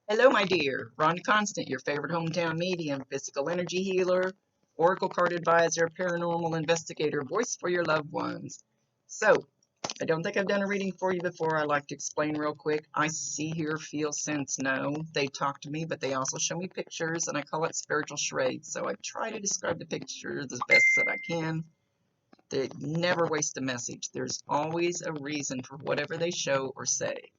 Hello, my dear. Ron Constant, your favorite hometown medium, physical energy healer, oracle card advisor, paranormal investigator, voice for your loved ones. So, I don't think I've done a reading for you before. I like to explain real quick. I see, hear, feel, sense, know. They talk to me, but they also show me pictures, and I call it spiritual charades. So I try to describe the picture the best that I can. They never waste a message. There's always a reason for whatever they show or say.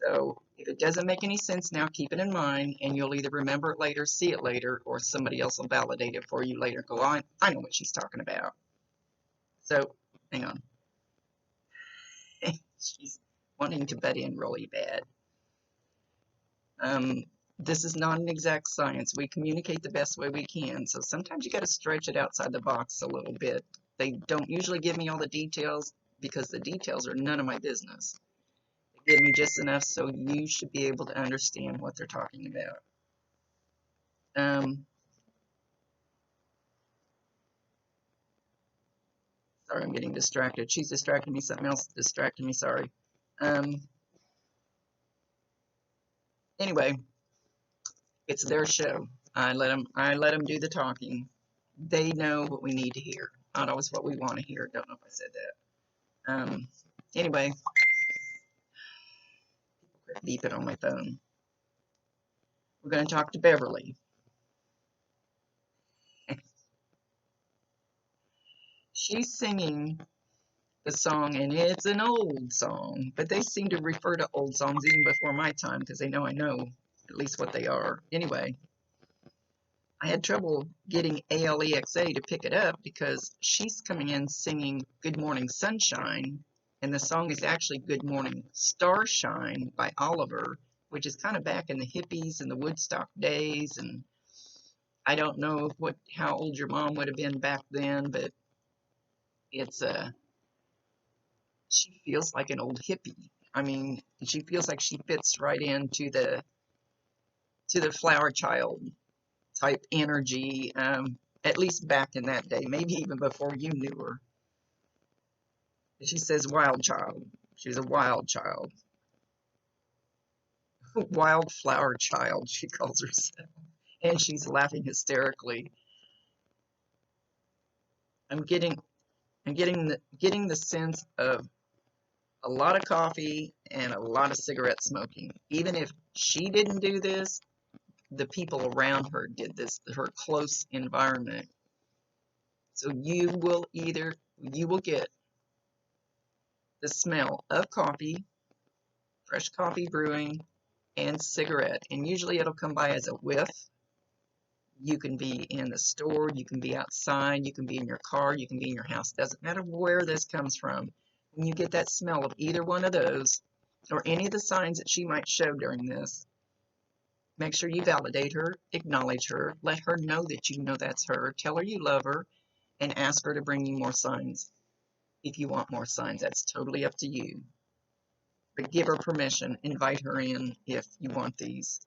So if it doesn't make any sense now, keep it in mind, and you'll either remember it later, see it later, or somebody else will validate it for you later. Go on, I know what she's talking about. So hang on. She's wanting to butt in really bad. Um, this is not an exact science. We communicate the best way we can. So sometimes you got to stretch it outside the box a little bit. They don't usually give me all the details because the details are none of my business. They give me just enough so you should be able to understand what they're talking about. Sorry, I'm getting distracted. She's distracting me. Something else distracted me. Sorry. Um, anyway, it's their show. I let them do the talking. They know what we need to hear, not always what we want to hear. Don't know if I said that. Anyway, beep it on my phone. We're going to talk to Beverly. She's singing the song, and it's an old song, but they seem to refer to old songs even before my time because they know I know at least what they are. Anyway, I had trouble getting ALEXA to pick it up because she's coming in singing Good Morning Sunshine, and the song is actually Good Morning Starshine by Oliver, which is kind of back in the hippies and the Woodstock days, and I don't know how old your mom would have been back then, but it's she feels like an old hippie. I mean, she feels like she fits right into the flower child type energy, at least back in that day, maybe even before you knew her. She says wild child. She's a wild child. Wildflower child, she calls herself. And she's laughing hysterically. I'm getting getting the sense of a lot of coffee and a lot of cigarette smoking. Even if she didn't do this, the people around her did this, her close environment. So you will get the smell of coffee, fresh coffee brewing, and cigarette. And usually it'll come by as a whiff. You can be in the store, you can be outside, you can be in your car, you can be in your house. Doesn't matter where this comes from. When you get that smell of either one of those, or any of the signs that she might show during this, make sure you validate her, acknowledge her, let her know that you know that's her, tell her you love her, and ask her to bring you more signs. If you want more signs, that's totally up to you. But give her permission, invite her in if you want these.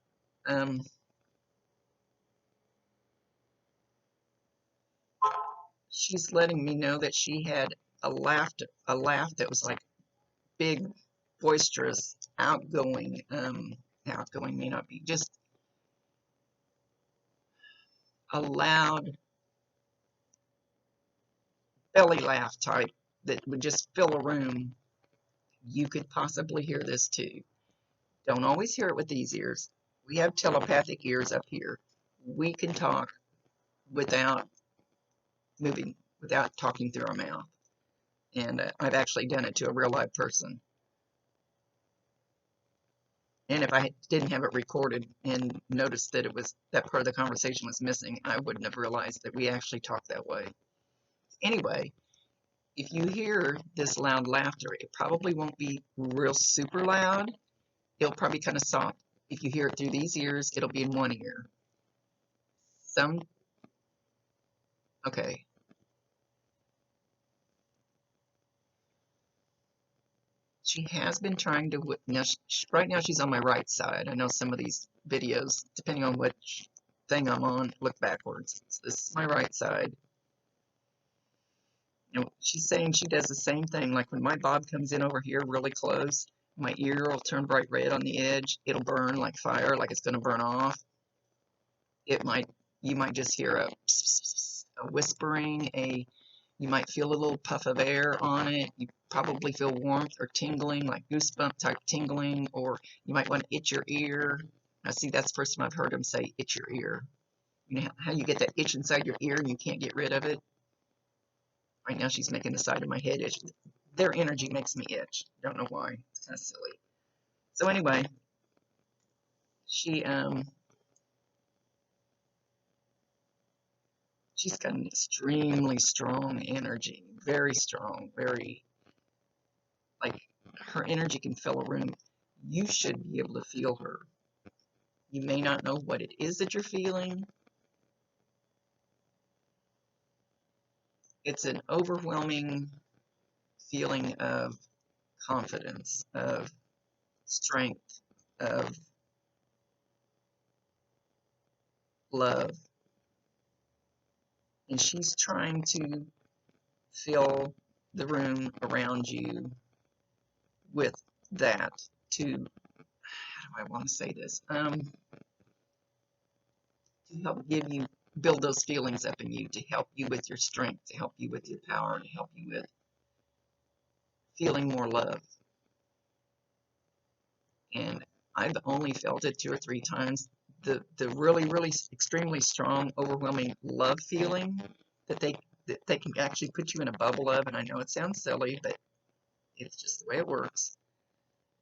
She's letting me know that she had a laugh that was like big, boisterous, outgoing. Outgoing may not be, just a loud belly laugh type that would just fill a room. You could possibly hear this too. Don't always hear it with these ears. We have telepathic ears up here. We can talk without moving, without talking through our mouth. And I've actually done it to a real live person. And if I didn't have it recorded and noticed that that part of the conversation was missing, I wouldn't have realized that we actually talk that way. Anyway, if you hear this loud laughter, it probably won't be real super loud. It'll probably be kind of soft. If you hear it through these ears, it'll be in one ear. Okay. She has been trying to, right now she's on my right side. I know some of these videos, depending on which thing I'm on, look backwards. So this is my right side. You know, she's saying she does the same thing. Like when my Bob comes in over here really close, My ear will turn bright red on the edge. It'll burn like fire, like it's going to burn off. It might, you might just hear a, a whispering, you might feel a little puff of air on it. You probably feel warmth or tingling, like goosebump type tingling, or you might want to itch your ear. Now, see, that's the first time I've heard them say itch your ear. You know how you get that itch inside your ear and you can't get rid of it? Right now, she's making the side of my head itch. Their energy makes me itch. Don't know why. It's kind of silly. So anyway, she's got an extremely strong energy, very strong, very, like, her energy can fill a room. You should be able to feel her. You may not know what it is that you're feeling. It's an overwhelming feeling of confidence, of strength, of love. And she's trying to fill the room around you with that to, how do I want to say this? To help build those feelings up in you, to help you with your strength, to help you with your power, to help you with feeling more love. And I've only felt it 2 or 3 times. The really, really extremely strong, overwhelming love feeling that they can actually put you in a bubble of, and I know it sounds silly, but it's just the way it works.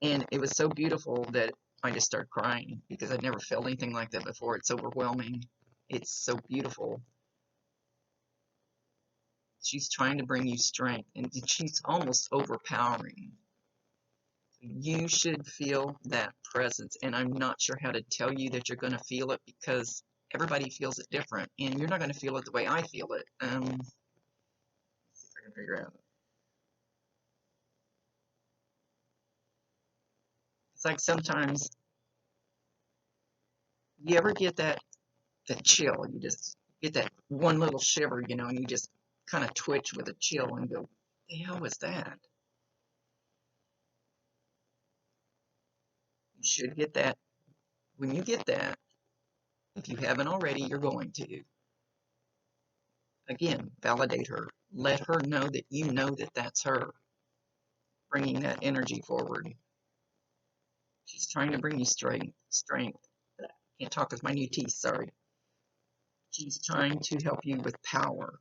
And it was so beautiful that I just started crying because I'd never felt anything like that before. It's overwhelming. It's so beautiful. She's trying to bring you strength, and she's almost overpowering. You should feel that presence, and I'm not sure how to tell you that you're going to feel it because everybody feels it different, and you're not going to feel it the way I feel it. Let's see if I can figure out. It's like sometimes you ever get that chill. You just get that one little shiver, you know, and you just kind of twitch with a chill and go, the hell was that? You should get that. When you get that, if you haven't already, you're going to. Again, validate her. Let her know that you know that that's her bringing that energy forward. She's trying to bring you strength. Can't talk with my new teeth, sorry. She's trying to help you with power.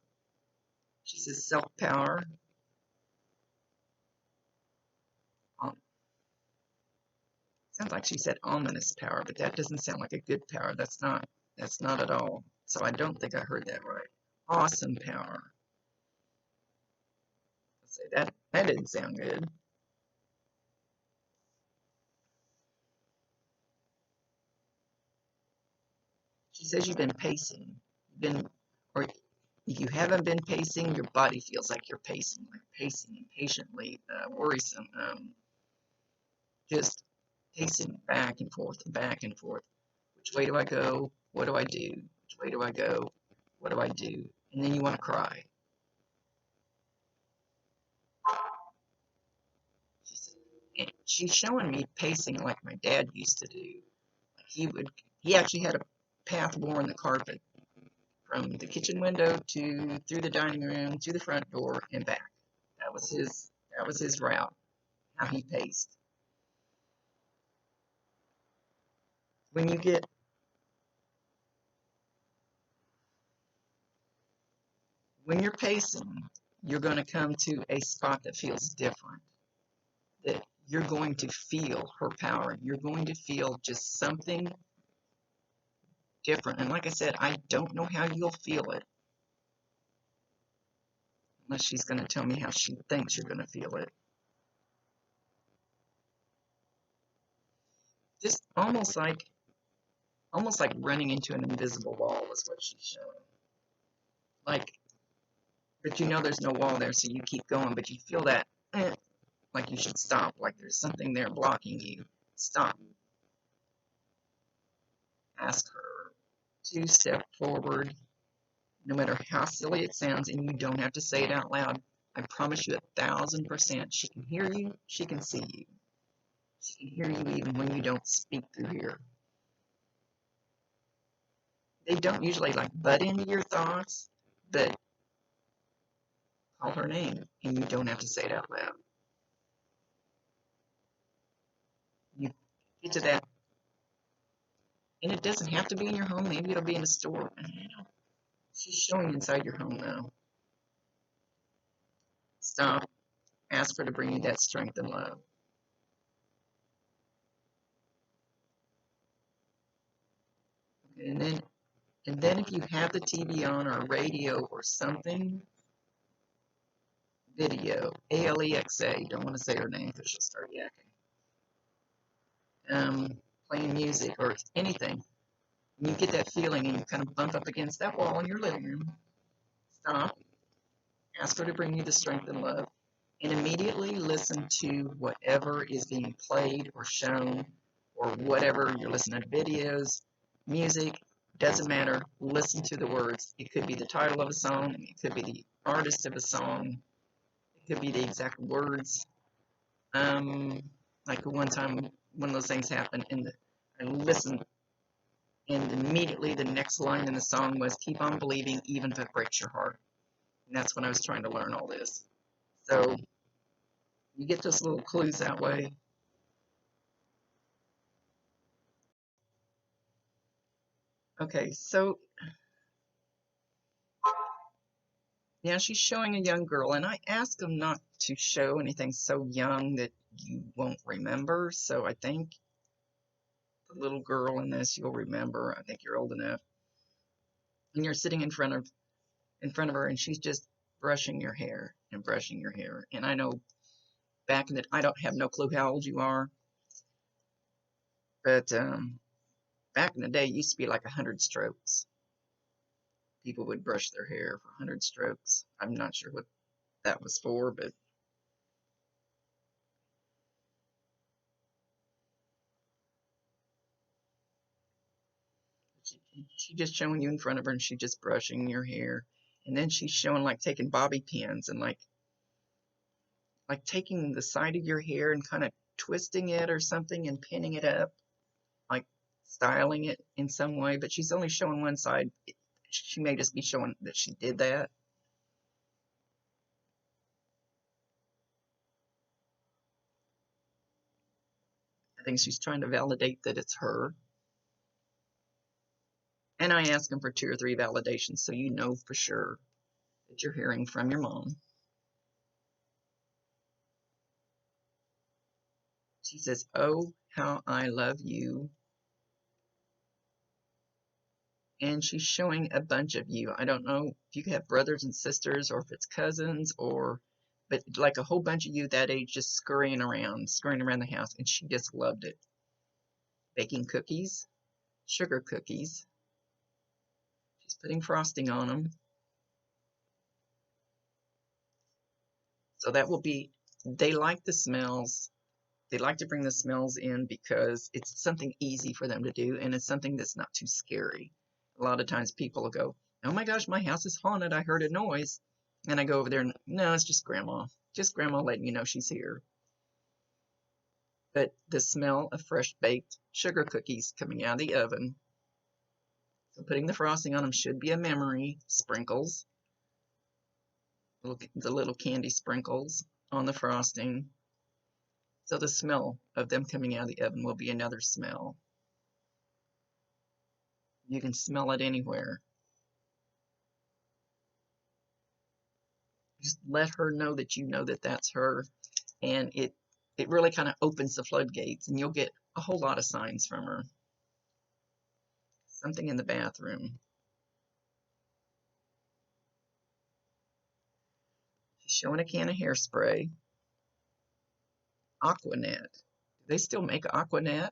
She says self-power. Sounds like she said ominous power, but that doesn't sound like a good power. That's not at all. So I don't think I heard that right. Awesome power. Let's say that didn't sound good. She says you've been pacing. Or if you haven't been pacing, your body feels like you're pacing, like pacing impatiently, worrisome, just pacing back and forth and back and forth. Which way do I go? What do I do? Which way do I go? What do I do? And then you want to cry. She's showing me pacing like my dad used to do. He actually had a path worn the carpet from the kitchen window through the dining room to the front door and back. That was his route, how he paced. When you're pacing, you're going to come to a spot that feels different. That you're going to feel her power. You're going to feel just something different. And like I said, I don't know how you'll feel it. Unless she's going to tell me how she thinks you're going to feel it. Just almost like running into an invisible wall is what she's showing. But you know there's no wall there, so you keep going, but you feel that, like you should stop, like there's something there blocking you. Stop. Ask her to step forward, no matter how silly it sounds, and you don't have to say it out loud. I promise you 1,000%. She can hear you, she can see you. She can hear you even when you don't speak through here. They don't usually like butt into your thoughts, but call her name, and you don't have to say it out loud. You get to that, and it doesn't have to be in your home. Maybe it'll be in a store. She's showing inside your home now. Stop. Ask her to bring you that strength and love. And then if you have the TV on or a radio or something, video, Alexa, you don't want to say her name because she'll start yakking. Playing music or anything. And you get that feeling and you kind of bump up against that wall in your living room. Stop. Ask her to bring you the strength and love. And immediately listen to whatever is being played or shown or whatever. You're listening to videos, music, doesn't matter. Listen to the words. It could be the title of a song. It could be the artist of a song. It could be the exact words. Like one time, one of those things happened, and I listened, and immediately the next line in the song was, "Keep on believing, even if it breaks your heart." And that's when I was trying to learn all this. So you get those little clues that way. Okay, so yeah, she's showing a young girl, and I asked them not to show anything so young that you won't remember. So I think the little girl in this you'll remember. I think you're old enough, and you're sitting in front of her, and she's just brushing your hair and brushing your hair. And I know back in the, I don't have no clue how old you are, but back in the day, it used to be like 100 strokes. People would brush their hair for 100 strokes. I'm not sure what that was for, but she's just showing you in front of her, and she's just brushing your hair. And then she's showing like taking bobby pins and like taking the side of your hair and kind of twisting it or something and pinning it up, like styling it in some way. But she's only showing one side. She may just be showing that she did that. I think she's trying to validate that it's her. And I ask them for 2 or 3 validations so you know for sure that you're hearing from your mom. She says, "Oh, how I love you." And she's showing a bunch of you. I don't know if you have brothers and sisters or if it's cousins or, but like a whole bunch of you that age just scurrying around the house. And she just loved it. Baking cookies, sugar cookies. She's putting frosting on them. So that will be, they like the smells. They like to bring the smells in because it's something easy for them to do, and it's something that's not too scary. A lot of times people will go, "Oh my gosh, my house is haunted. I heard a noise." And I go over there and, no, it's just grandma. Just grandma letting you know she's here. But the smell of fresh baked sugar cookies coming out of the oven. So putting the frosting on them should be a memory. Sprinkles. The little candy sprinkles on the frosting. So the smell of them coming out of the oven will be another smell. You can smell it anywhere. Just let her know that you know that that's her, and it really kind of opens the floodgates, and you'll get a whole lot of signs from her. Something in the bathroom. She's showing a can of hairspray. Aquanet. Do they still make Aquanet?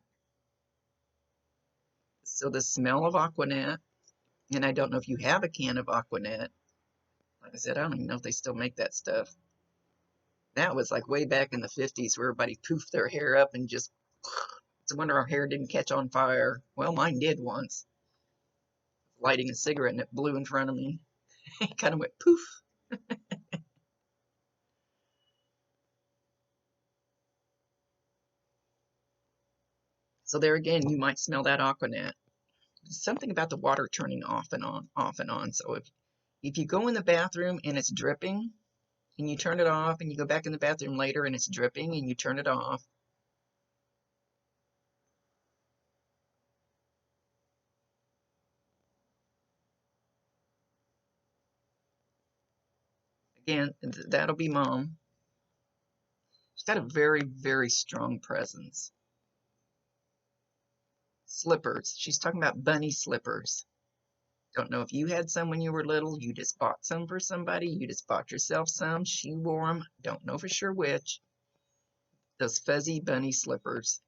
So the smell of Aquanet, and I don't know if you have a can of Aquanet. Like I said, I don't even know if they still make that stuff. That was like way back in the 50s where everybody poofed their hair up and just, it's a wonder our hair didn't catch on fire. Well, mine did once. Lighting a cigarette and it blew in front of me. It kind of went poof. So there again, you might smell that Aquanet. Something about the water turning off and on, off and on. So if you go in the bathroom and it's dripping, and you turn it off, and you go back in the bathroom later and it's dripping, and you turn it off, again, that'll be Mom. She's got a very, very strong presence. Slippers. She's talking about bunny slippers. Don't know if you had some when you were little. You just bought some for somebody. You just bought yourself some. She wore them. Don't know for sure which. Those fuzzy bunny slippers.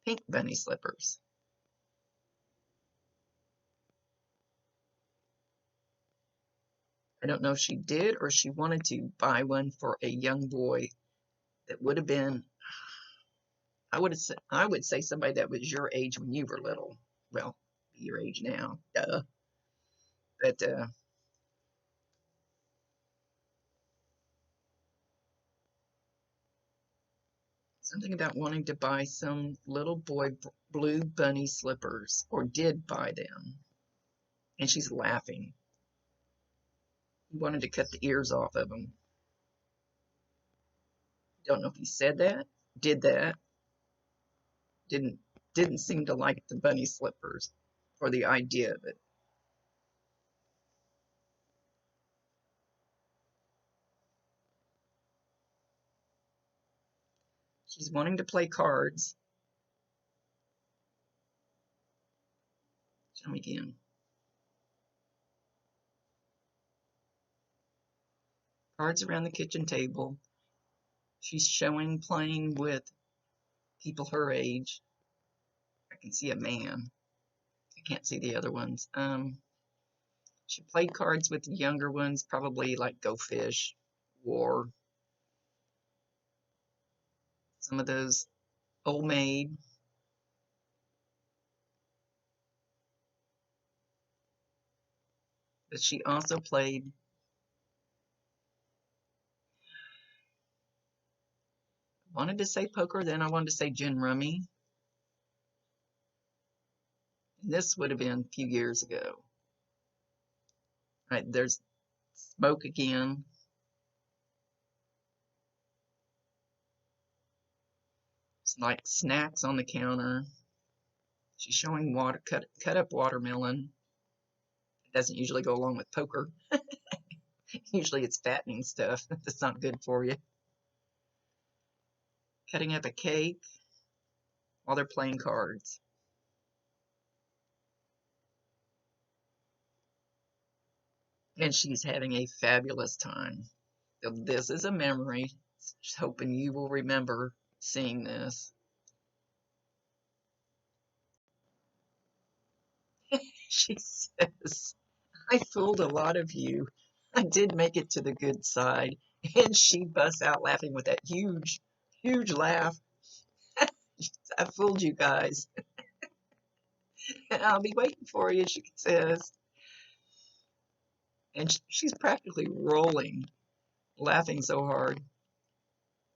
Pink bunny slippers. I don't know if she did or she wanted to buy one for a young boy that would have been, I would say somebody that was your age when you were little. Well, your age now, duh. But something about wanting to buy some little boy blue bunny slippers, or did buy them. And she's laughing. He wanted to cut the ears off of them. Don't know if he said that, did that. Didn't seem to like the bunny slippers or the idea of it. She's wanting to play cards. Show me again. Cards around the kitchen table. She's showing playing with people her age. I can see a man. I can't see the other ones. She played cards with the younger ones, probably like Go Fish, War, some of those Old Maid. But she also played, wanted to say poker, then I wanted to say gin rummy. And this would have been a few years ago. Right, there's smoke again. It's like snacks on the counter. She's showing cut up watermelon. It doesn't usually go along with poker. Usually it's fattening stuff that's not good for you. Cutting up a cake while they're playing cards. And she's having a fabulous time. So this is a memory. Just hoping you will remember seeing this. She says, I fooled a lot of you. I did make it to the good side. And she busts out laughing with that huge, huge laugh. I fooled you guys. And I'll be waiting for you, she says. And she's practically rolling, laughing so hard.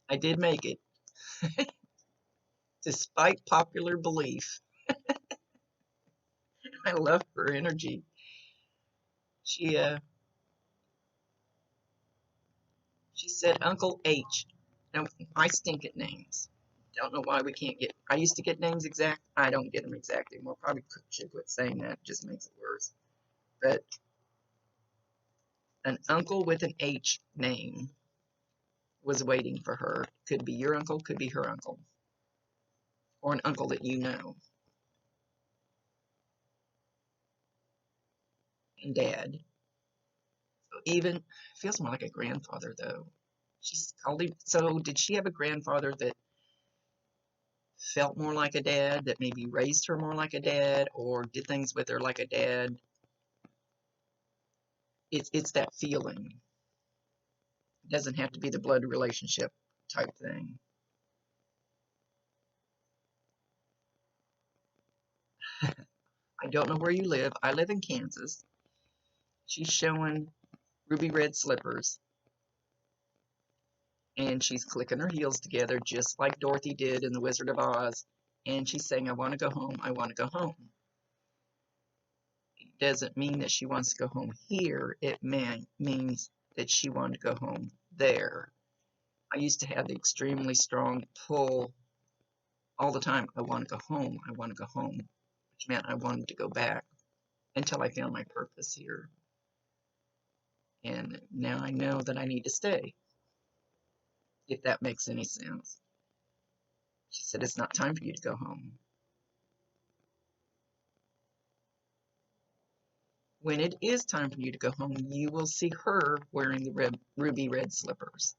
I did make it, despite popular belief. I love her energy. She said Uncle H. Now, I stink at names. Don't know why we can't get, I used to get names exact. I don't get them exact anymore. Probably should quit saying that. It just makes it worse. But an uncle with an H name was waiting for her. Could be your uncle, could be her uncle, or an uncle that you know. And dad. So even, feels more like a grandfather though. She's called him, so did she have a grandfather that felt more like a dad, that maybe raised her more like a dad, or did things with her like a dad? It's that feeling. It doesn't have to be the blood relationship type thing. I don't know where you live. I live in Kansas. She's showing ruby red slippers. and she's clicking her heels together just like Dorothy did in The Wizard of Oz, and she's saying, I want to go home, I want to go home. It doesn't mean that she wants to go home here. It means that she wanted to go home there. I used to have the extremely strong pull all the time. I want to go home, I want to go home, which meant I wanted to go back until I found my purpose here. And now I know that I need to stay, if that makes any sense. She said, it's not time for you to go home. When it is time for you to go home, you will see her wearing the ruby red slippers.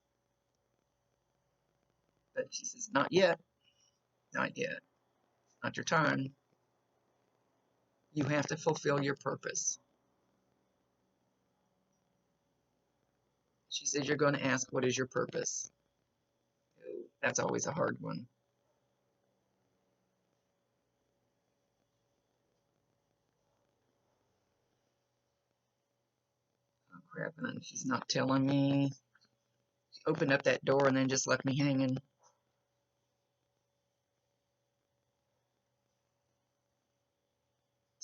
But she says, not yet, not yet, not your time. You have to fulfill your purpose. She says, you're going to ask, what is your purpose? That's always a hard one. Oh, crap, and she's not telling me. She opened up that door and then just left me hanging.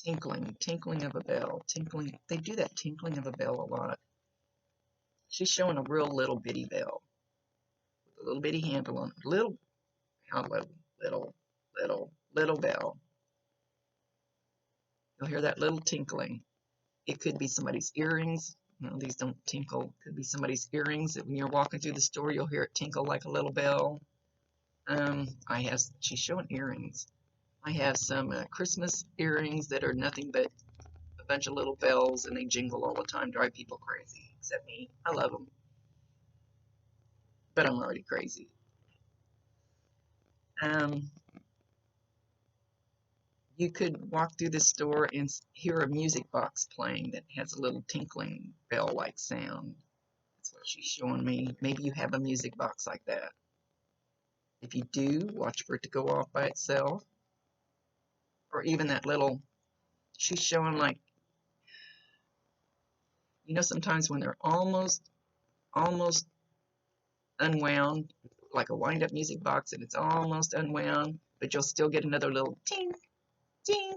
Tinkling of a bell, tinkling. They do that tinkling of a bell a lot. She's showing a real little bitty bell with a little bitty handle on it. Little bell. You'll hear that little tinkling. It could be somebody's earrings. No, these don't tinkle. It could be somebody's earrings that when you're walking through the store, you'll hear it tinkle like a little bell. She's showing earrings. I have some Christmas earrings that are nothing but a bunch of little bells, and they jingle all the time, drive people crazy, except me. I love them. But I'm already crazy. You could walk through the store and hear a music box playing that has a little tinkling bell-like sound. That's what she's showing me. Maybe you have a music box like that. If you do, watch for it to go off by itself. Or even that little, she's showing like, you know, sometimes when they're almost unwound, like a wind-up music box, and it's almost unwound, but you'll still get another little ting, ting.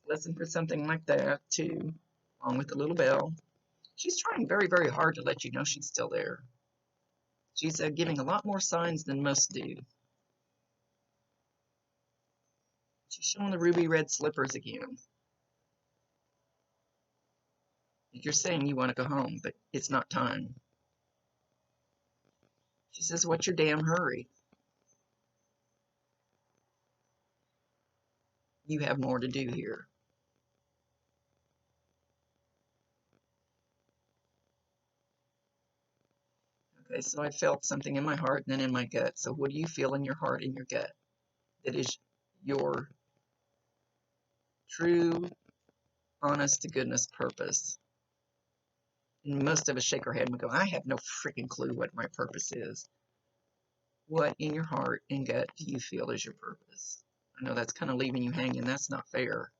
Listen for something like that too, along with the little bell. She's trying very, very hard to let you know she's still there. She's giving a lot more signs than most do. She's showing the ruby red slippers again. You're saying you want to go home, but it's not time. She says, what's your damn hurry? You have more to do here. Okay, so I felt something in my heart and then in my gut. So what do you feel in your heart and your gut that is your true, honest to goodness purpose? And most of us shake our head and we go, I have no freaking clue what my purpose is. What in your heart and gut do you feel is your purpose? I know that's kind of leaving you hanging. That's not fair.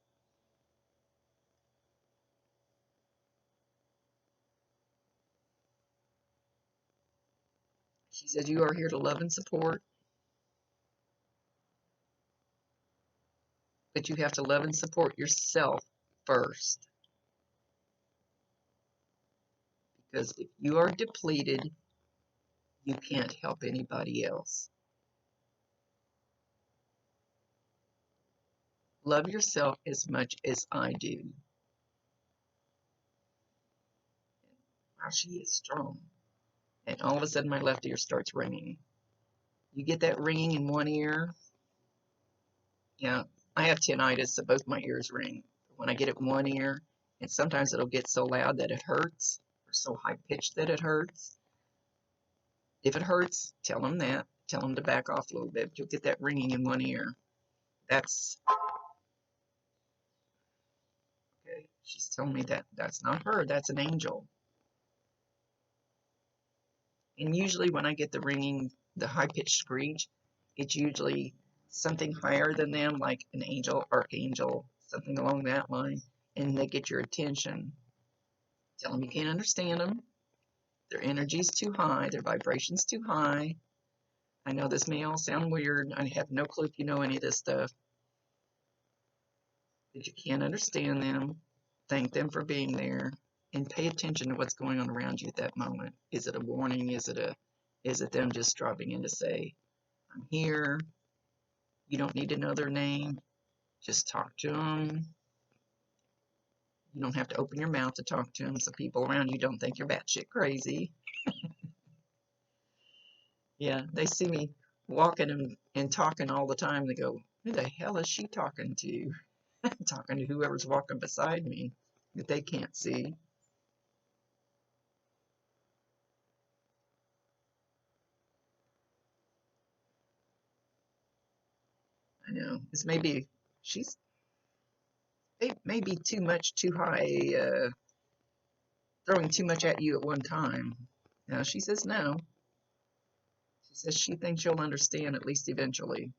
She says you are here to love and support, but you have to love and support yourself first. Because if you are depleted, you can't help anybody else. Love yourself as much as I do. Wow, she is strong. And all of a sudden my left ear starts ringing. You get that ringing in one ear? Yeah, I have tinnitus, so both my ears ring. When I get it in one ear, and sometimes it'll get so loud that it hurts, or so high-pitched that it hurts. If it hurts, tell them that. Tell them to back off a little bit. You'll get that ringing in one ear. That's... Okay, she's telling me that that's not her, that's an angel. And usually when I get the ringing, the high-pitched screech, it's usually something higher than them, like an angel, archangel, something along that line, and they get your attention. Tell them you can't understand them. Their energy's too high, their vibration's too high. I know this may all sound weird. I have no clue if you know any of this stuff. But you can't understand them. Thank them for being there. And pay attention to what's going on around you at that moment. Is it a warning? Is it them just dropping in to say, I'm here. You don't need to know their name. Just talk to them. You don't have to open your mouth to talk to them so people around you don't think you're batshit crazy. Yeah, they see me walking and talking all the time. They go, who the hell is she talking to? Talking to whoever's walking beside me that they can't see. I know. This may be, she's, it may be too much, too high, throwing too much at you at one time. Now, she says no. She says she thinks you'll understand at least eventually.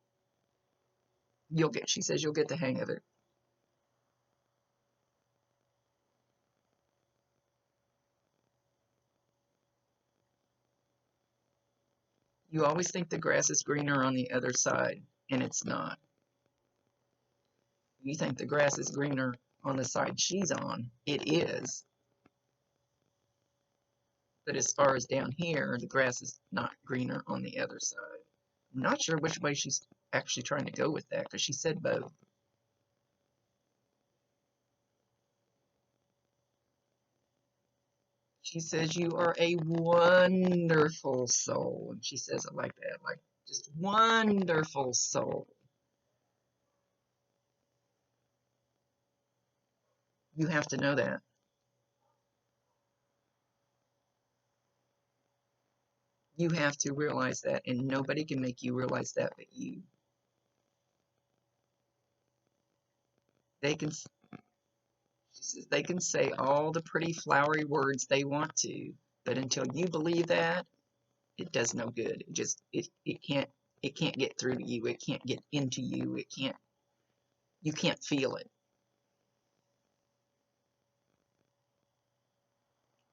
She says you'll get the hang of it. You always think the grass is greener on the other side, and it's not. You think the grass is greener on the side she's on. It is. But as far as down here, the grass is not greener on the other side. I'm not sure which way she's actually trying to go with that, because she said both. She says you are a wonderful soul. And she says it like that, like just wonderful soul. You have to know that. You have to realize that, and nobody can make you realize that but you. They can, she says, they can say all the pretty flowery words they want to, but until you believe that, it does no good. It can't get through to you. It can't get into you. You can't feel it.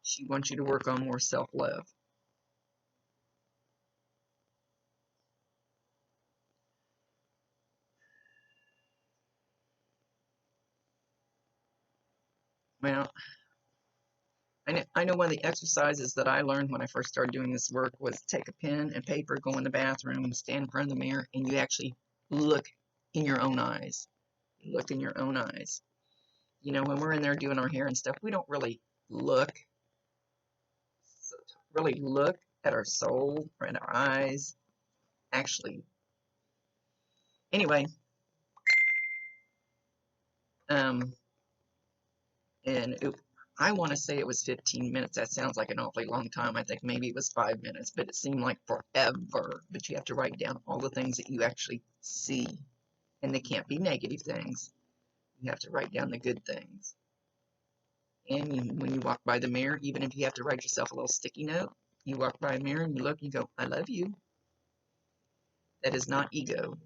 She wants you to work on more self-love. Well, I know one of the exercises that I learned when I first started doing this work was take a pen and paper, go in the bathroom, and stand in front of the mirror, and you actually look in your own eyes. Look in your own eyes. You know, when we're in there doing our hair and stuff, we don't really look at our soul or at our eyes. Actually, anyway, and I want to say it was 15 minutes. That sounds like an awfully long time. I think maybe it was 5 minutes, but it seemed like forever. But you have to write down all the things that you actually see, and they can't be negative things. You have to write down the good things. And when you walk by the mirror, even if you have to write yourself a little sticky note, you walk by a mirror and you look and you go, I love you. That is not ego.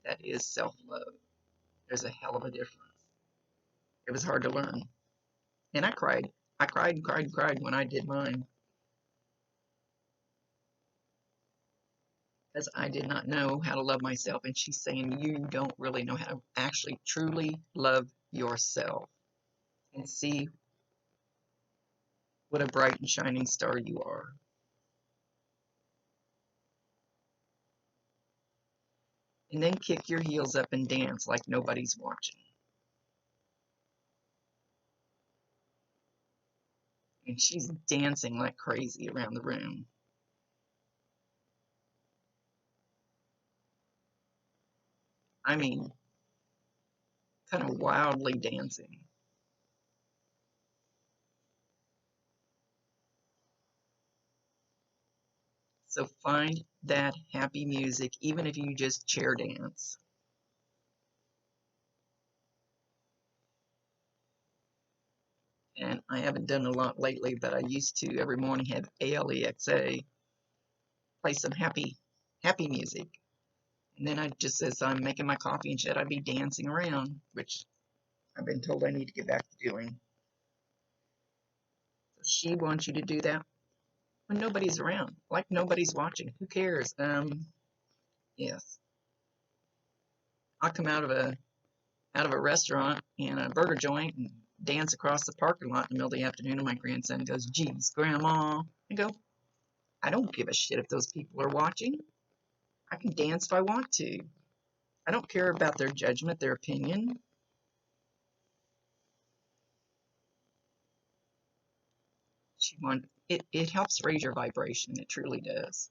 That is self-love. There's a hell of a difference. It was hard to learn. And I cried. I cried and cried and cried when I did mine. Because I did not know how to love myself. And she's saying you don't really know how to actually truly love yourself. And see what a bright and shining star you are. And then kick your heels up and dance like nobody's watching. And she's dancing like crazy around the room. I mean, kind of wildly dancing. So find that happy music, even if you just chair dance. And I haven't done a lot lately, but I used to every morning have ALEXA play some happy music. And then I just, as I'm making my coffee and shit, I'd be dancing around, which I've been told I need to get back to doing. So she wants you to do that. when nobody's around, like nobody's watching. Who cares? Yes. I'll come out of a restaurant and a burger joint and dance across the parking lot in the middle of the afternoon, and my grandson goes, "Geez, Grandma." I go, "I don't give a shit if those people are watching. I can dance if I want to. I don't care about their judgment, their opinion." It helps raise your vibration. It truly does.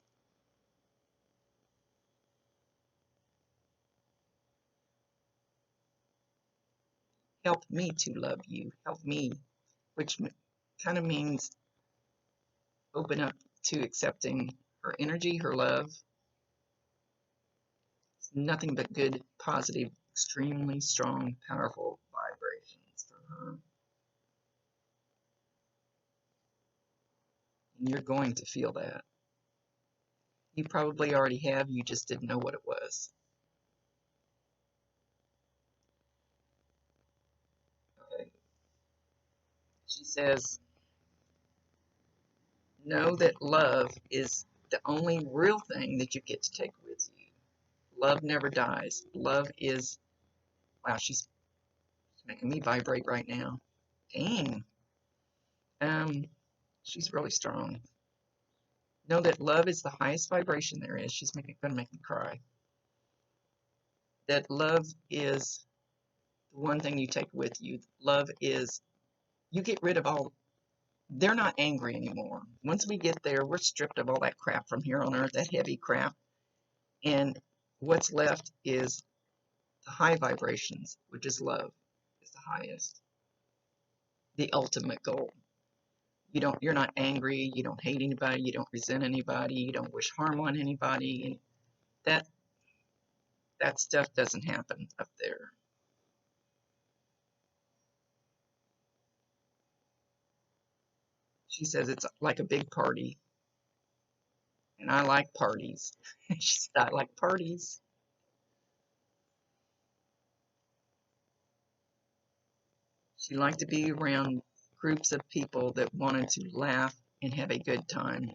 Help me to love you. Help me, which kind of means open up to accepting her energy, her love. It's nothing but good, positive, extremely strong, powerful vibrations for her. And you're going to feel that. You probably already have, you just didn't know what it was. Okay. She says, know that love is the only real thing that you get to take with you. Love never dies. Love is, wow, she's making me vibrate right now. Dang. Um, she's really strong. Know that love is the highest vibration there is. She's gonna make me cry. That love is the one thing you take with you. Love is, you get rid of all, they're not angry anymore. Once we get there, we're stripped of all that crap from here on earth, that heavy crap. And what's left is the high vibrations, which is love, is the highest, the ultimate goal. You're not angry, you don't hate anybody, you don't resent anybody, you don't wish harm on anybody. And that stuff doesn't happen up there. She says it's like a big party. And I like parties. She said, I like parties. She liked to be around groups of people that wanted to laugh and have a good time.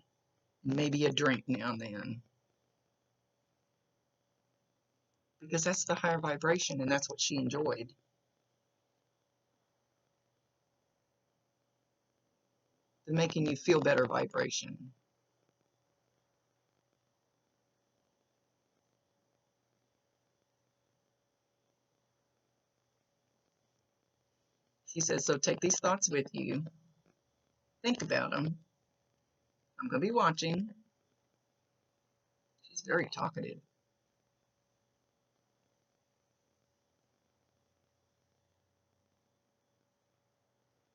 Maybe a drink now and then. Because that's the higher vibration and that's what she enjoyed. The making you feel better vibration. She says, so take these thoughts with you. Think about them. I'm going to be watching. She's very talkative.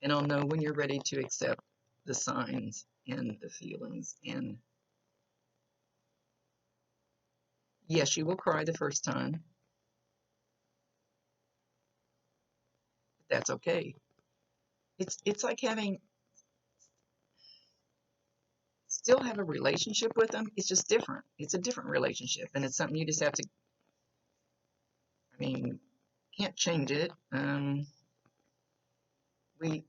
And I'll know when you're ready to accept the signs and the feelings. And yes, you will cry the first time. But that's okay. It's like having, still have a relationship with them. It's just different. It's a different relationship. And it's something you just have to, I mean, can't change it. We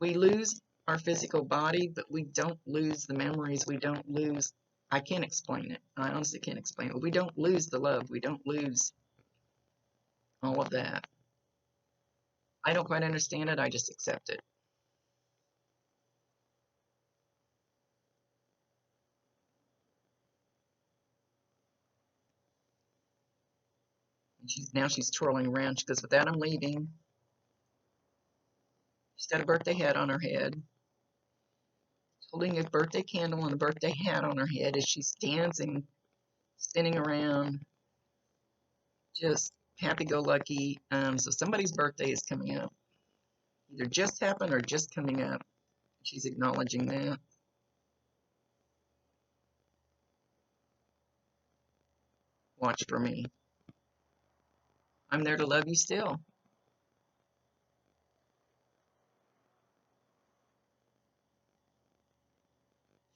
lose our physical body, but we don't lose the memories. We don't lose, I can't explain it. I honestly can't explain it. We don't lose the love. We don't lose all of that. I don't quite understand it. I just accept it. And now she's twirling around. She goes, with that, I'm leaving. She's got a birthday hat on her head. Holding a birthday candle and a birthday hat on her head as she's dancing, spinning around, just happy-go-lucky. So somebody's birthday is coming up. Either just happened or just coming up. She's acknowledging that. Watch for me. I'm there to love you still.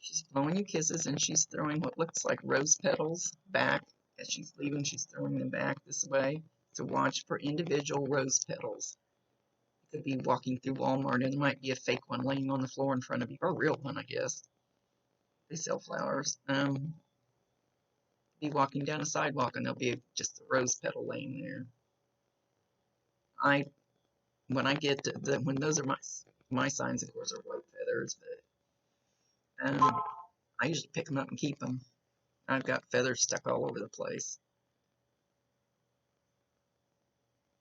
She's blowing you kisses and she's throwing what looks like rose petals back. As she's leaving, she's throwing them back this way. So watch for individual rose petals. You could be walking through Walmart and there might be a fake one laying on the floor in front of you, or a real one, I guess. They sell flowers. Be walking down a sidewalk and there'll be just a rose petal laying there. I when I get to when those are my signs, of course, are white feathers, but I usually pick them up and keep them. I've got feathers stuck all over the place.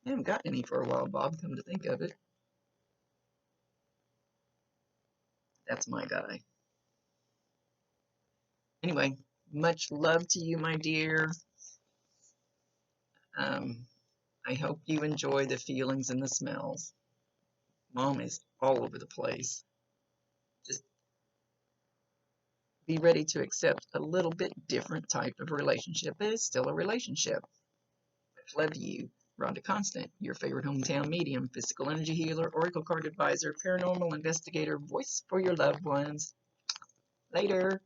I haven't got any for a while, Bob, come to think of it. That's my guy. Anyway, much love to you, my dear. Um, I hope you enjoy the feelings and the smells. Mom is all over the place. Just be ready to accept a little bit different type of relationship, but it's still a relationship. Much love to you. Rhonda Constant, your favorite hometown medium, physical energy healer, oracle card advisor, paranormal investigator, voice for your loved ones. Later.